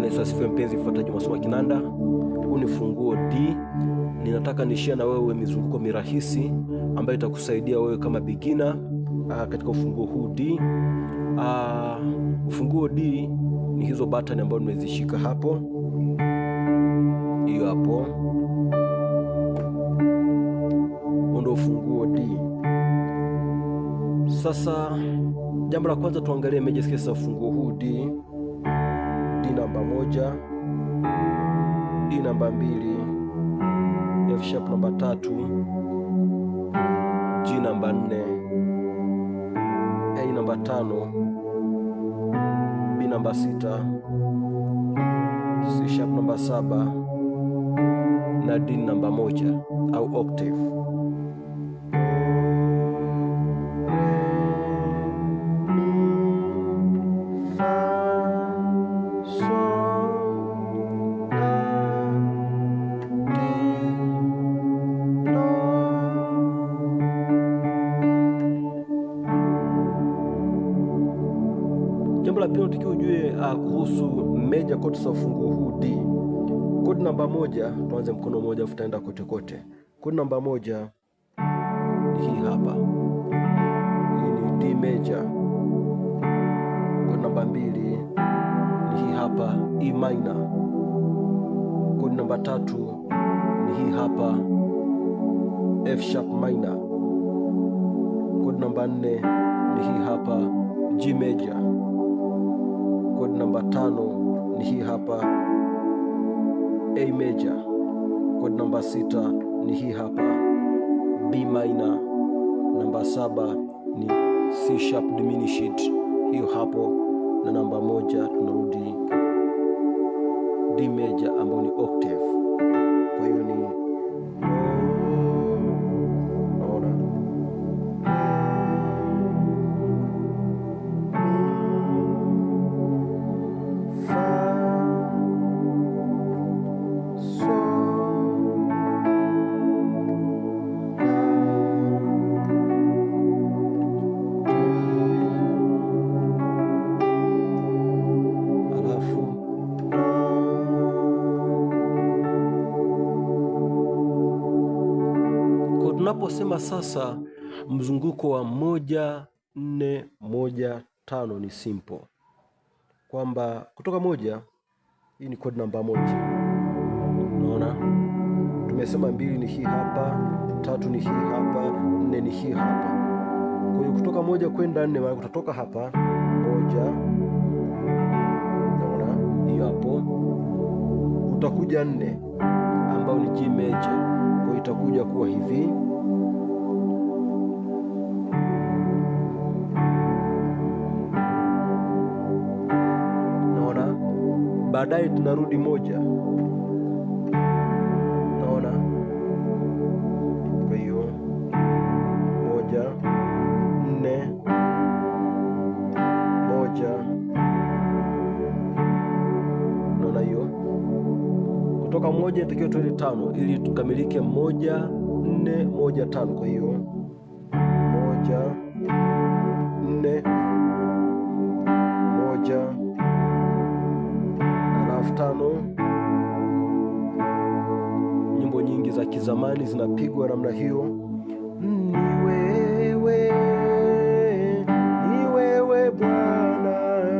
Bwana Yesu asifiwe. Mpenzi mfuataji wa masomo ya kinanda, huu ni funguo D. Ninataka nishare na wewe mizunguko mirahisi ambayo itakusaidia wewe kama beginner katika ufunguo huu D. Ufunguo D ni hizo button ambazo nimezishika hapo, hiyo hapo, ndio ufunguo D. Sasa jambo la kwanza tuangalie major scales za ufunguo huu D. D namba 1, D namba 2, F sharp namba 3, G namba 4, A namba 5, B namba 6, C sharp namba 7 na D namba 1 au octave. Jambo la pili tukiwa ujue kuhusu major chords za ufunguo huu D. Kodi namba 1, tuanze mkono mmoja tutaenda kote kote. Kodi namba 1 ni hii hapa. Hii ni D major. Kodi namba 2 ni hii hapa, E minor. Kodi namba 3 ni hii hapa, F sharp minor. Kodi namba 4 ni hii hapa, G major. Kodi namba 5 ni hii hapa, A major. Kodi namba 6 ni hii hapa, B minor. Namba 7 ni C sharp diminished, hiyo hapo, na namba 1 tunarudi D major ambayo ni octave. Kwa hiyo ni tunaposema sasa mzunguko wa 1 4 1 5 ni simple, kwamba kutoka 1, hii ni kodi namba 1. Unaona, tumesema 2 ni hii hapa, 3 ni hii hapa, 4 ni hii hapa. Kwa hiyo kutoka 1 kwenda 4 maana kutoka hapa 1, unaona hiyo hapo, utakuja 4 ambao ni G major. Kwa hiyo itakuja kuwa hivi. Naona baadaye tunarudi 1. Naona, kwa hiyo 1 4 1. Naona hiyo kutoka 1 itakiwa tuende 5 ili tukamilike 1 4 1 5. Kwa hiyo 1 4 1 alafu 5. Nyimbo nyingi za kizamani zinapigwa namna hiyo. Ni wewe Bwana, ni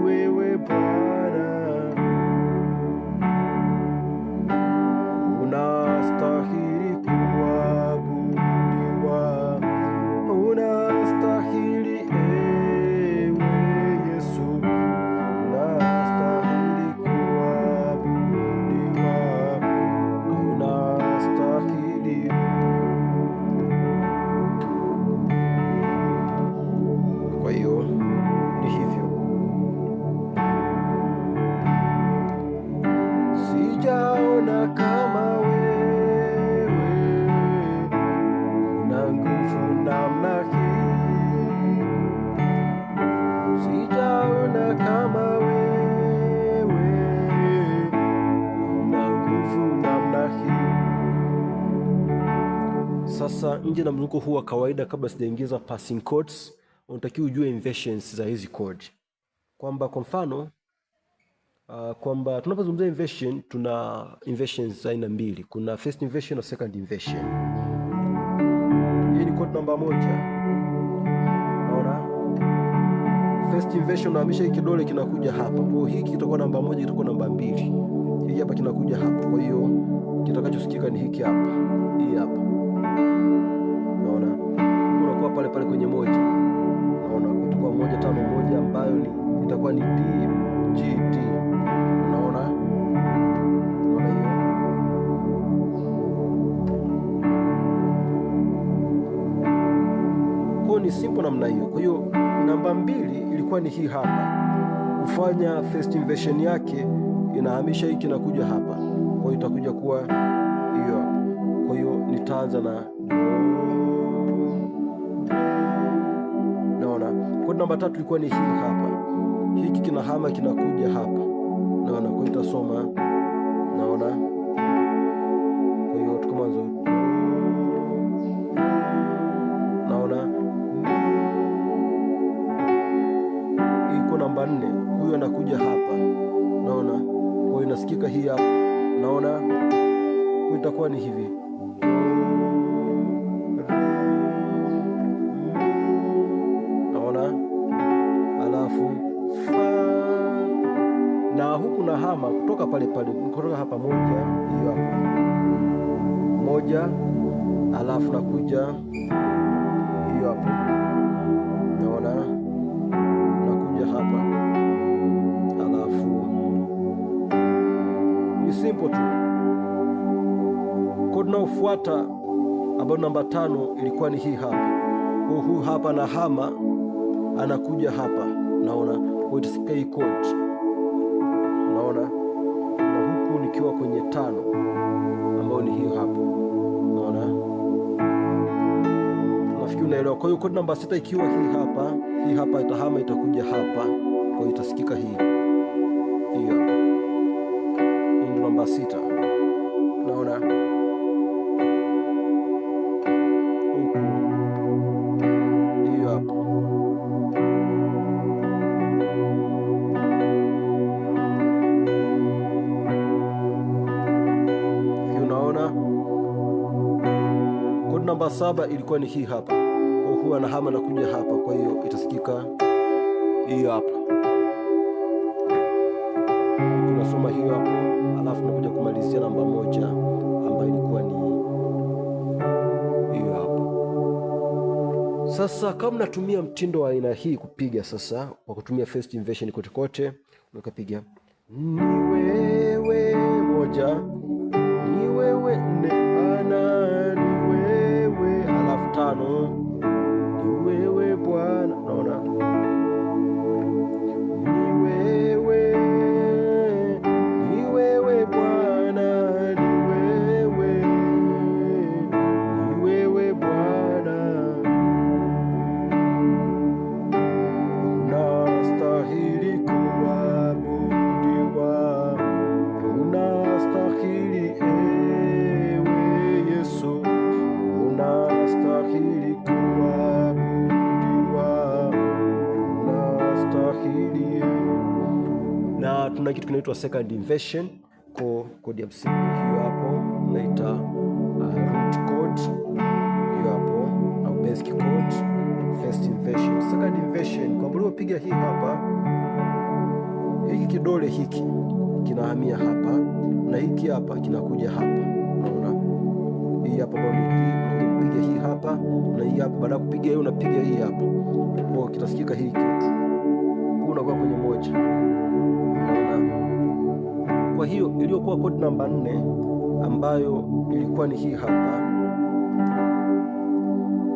wewe Bwana, unastahili kuabudiwa, unastahili ewe Yesu, unastahili kuabudiwa, unastahili. Kwa hiyo ni hivyo. Sijaona kama wewe una nguvu namna hii, sijaona kama wewe una nguvu namna hii. Sasa nje na mzunguko huu wa kawaida, kabla sijaingiza passing chords, unatakiwa ujue inversions za hizi chord. kwamba kwa mfano kwamba tunapozungumzia inversion tuna inversions aina mbili. Kuna first inversion na second inversion. Hii ni code namba 1. Unaona? First inversion nahamisha hii kidole kinakuja hapa. Kwa hiyo hiki kitakuwa namba 1, kitakuwa namba 2. Hii hapa kinakuja hapa. Kwa hiyo kitakachosikika ni hiki hapa. Hii hapa. Unaona? Unakuwa pale pale kwenye 1. Unaona? Kutakuwa 1 5 1 ambayo ni itakuwa ni D G D. Unaona? Unaona hiyo? Kwa ni simple namna hiyo. Kwa hiyo namba 2 ilikuwa ni hii hapa. Kufanya first inversion yake inahamisha hiki na kuja hapa. Kwa hiyo itakuja kuwa hiyo hapa. Kwa hiyo nitaanza na naona. Kwa namba 3 ilikuwa ni hii hapa. Hiki kinahama kinakuja hapa. Naona, kwa hiyo itasoma naona. Kwa hiyo tuko mwanzo. Naona. Iko namba 4. Huyu anakuja hapa. Naona. Kwa hiyo inasikika hii hapa. Naona. Kwa itakuwa ni hivi. Naona. Alafu na huku na hama kutoka pale pale, kutoka hapa 1, hiyo hapa 1, alafu nakuja hiyo hapa. Naona. Nakuja hapa. Alafu ni simple tu. Code inayofuata ambayo namba 5 ilikuwa ni hii hapa. Huu hapa na hama anakuja hapa. Naona. Kwa itasika hii code. Naona. Na huku nikiwa kwenye 5 ambayo ni hiyo hapa. Naona. Nafikiri unaelewa. Kwa hiyo code namba 6 ikiwa hii hapa itahama itakuja hapa. Kwa hiyo itasikika hii. Hiyo hapa. Hii ndio namba 6. Naona. Huku. Hiyo hapa. Code namba 7 ilikuwa ni hii hapa. Kwa hiyo anahama na kuja hapa. Kwa hiyo itasikika hiyo hapa. Tunasoma hiyo hapo, alafu nakuja kumalizia namba 1 ambayo ilikuwa ni hiyo hapo. Sasa kama natumia mtindo wa aina hii kupiga sasa kwa kutumia first inversion kote kote, ukapiga ni wewe 1, ni wewe 4, ni wewe, alafu 5, ni wewe Bwana. Unaona? Ni wewe, ni wewe Bwana, ni wewe, ni wewe Bwana. Unastahili kuabudiwa, unastahili ewe Yesu, unastahili kuabudiwa, unastahili. Na tuna kitu kinaitwa second inversion. Kodi ya msingi hiyo hapo naita root chord hiyo hapo, au basic chord. First inversion, second inversion, kwa mbona upiga hii hapa, hiki kidole hiki kinahamia hapa na hiki hapa kinakuja hapa. Unaona? Hii hapa bado unapiga hii hapa na hii hapa, baada ya kupiga hiyo unapiga hii hapa. Kwa kitasikika hii kitu. Unakuwa kwenye 1. Unaona? Kwa hiyo iliyokuwa code namba 4 ambayo ilikuwa ni hii hapa,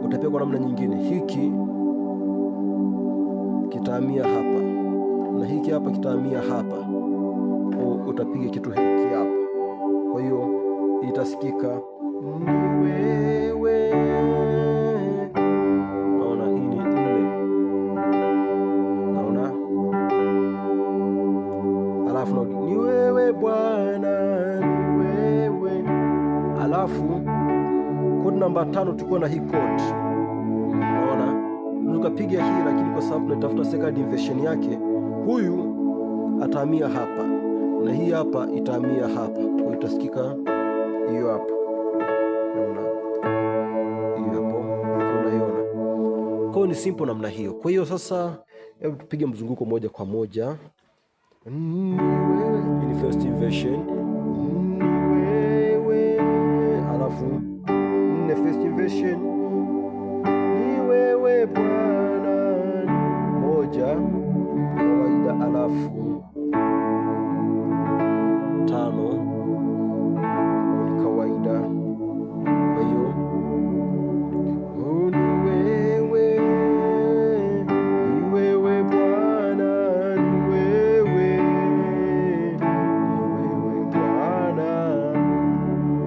utapiga kwa namna nyingine. Hiki kitahamia hapa na hiki hapa kitahamia hapa. Utapiga kitu hiki hapa. Kwa hiyo itasikika ni wewe. Naona hii ni 4. Naona? Alafu ni wewe Bwana, ni wewe. Alafu code namba 5 tulikuwa na hii code. Unaona? Ukapiga hii, lakini kwa sababu tunatafuta second inversion yake, huyu atahamia hapa na hii hapa itahamia hapa, kwa itasikika hiyo hapa. Naona hiyo hapo, unaiona? Kwa hiyo ni simple namna hiyo. Kwa hiyo sasa, hebu tupige mzunguko moja kwa moja. Wewe ni first inversion, wewe, alafu nne first inversion, ni wewe Bwana, moja kawaida, alafu tano ni kawaida. Kwa hiyo ni wewe, ni wewe Bwana, ni wewe, ni wewe Bwana.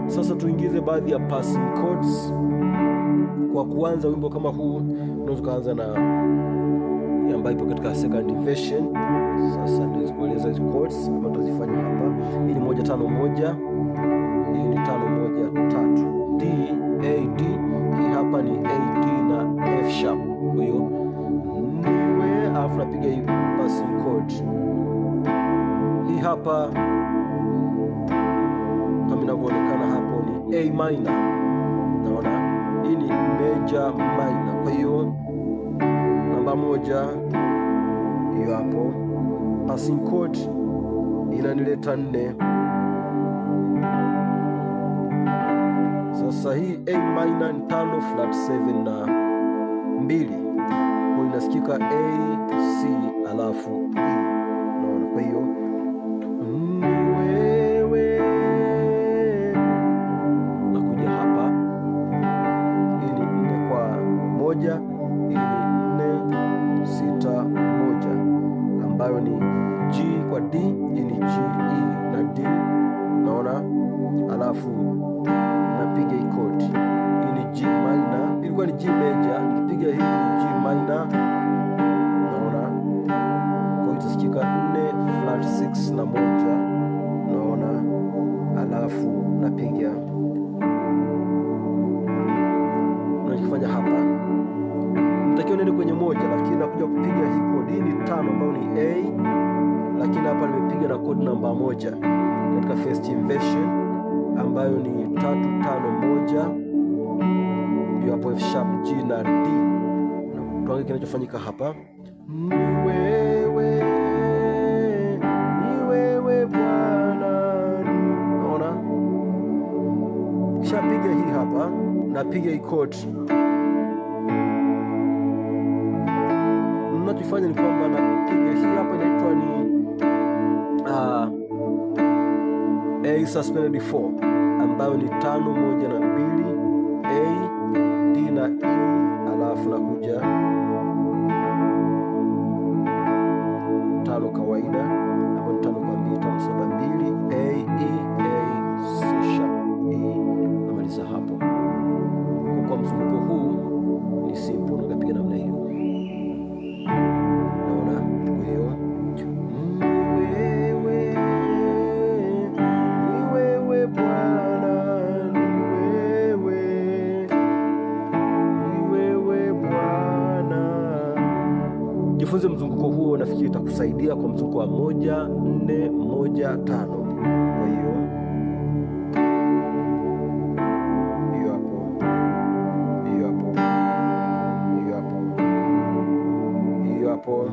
Sasa tuingize baadhi ya passing chords. Kwa kuanza wimbo kama huu, unaweza kuanza na ambayo ipo katika second inversion. Sasa ndio kueleza hizo chords ambazo tutazifanya hapa. Hii ni 1 5 1, hii ni 5 1 3, D A D. Hii hapa ni A D na F sharp. Kwa hiyo niwe, alafu napiga hii passing chord. Hii hapa kama inavyoonekana hapo ni A minor. Naona hii ni major minor. Kwa hiyo namba moja hiyo hapo, passing chord inanileta 4. Sasa hii A minor ni 5 flat 7 na 2, kwa inasikika A C alafu E. Naona, kwa hiyo wewe, nakuja hapa, hii ni 4 kwa 1, hii ni 4 6 1, ambayo ni G kwa D, hii ni G E na D. Naona, alafu napiga hii chord, hii ni G minor, ilikuwa ni G major, nikipiga hii ni G minor. Naona, kwa hiyo itasikika 4 flat 6 na 1. Naona, alafu napiga, unachofanya hapa natakiwa nende kwenye 1, lakini nakuja kupiga hii chord. Hii ni 5 ambayo ni A, lakini hapa nimepiga na chord namba 1 katika first inversion ambayo ni 3 5 1. Hiyo hapo F sharp, G na D. Tuangalie kinachofanyika hapa. Ni wewe, ni wewe Bwana. Naona shapiga hii hapa, napiga hii chord. Ninachofanya ni kwamba napiga hii hapa, inaitwa ni A suspended 4 ambayo ni 5 1 na 2, A D na E, alafu nakuja 5 kawaida ambayo ni 5 kwa 2 5 7 2, A E A C sharp E. Namaliza hapo. Kwa mzunguko huu ni simple, unapiga namna hiyo. Naona, kwa hiyo jifunze mzunguko huo, nafikiri itakusaidia kwa mzunguko wa 1 4 1 5. Kwa hiyo hiyo hapo, hiyo hapo, hiyo hapo, hiyo hapo.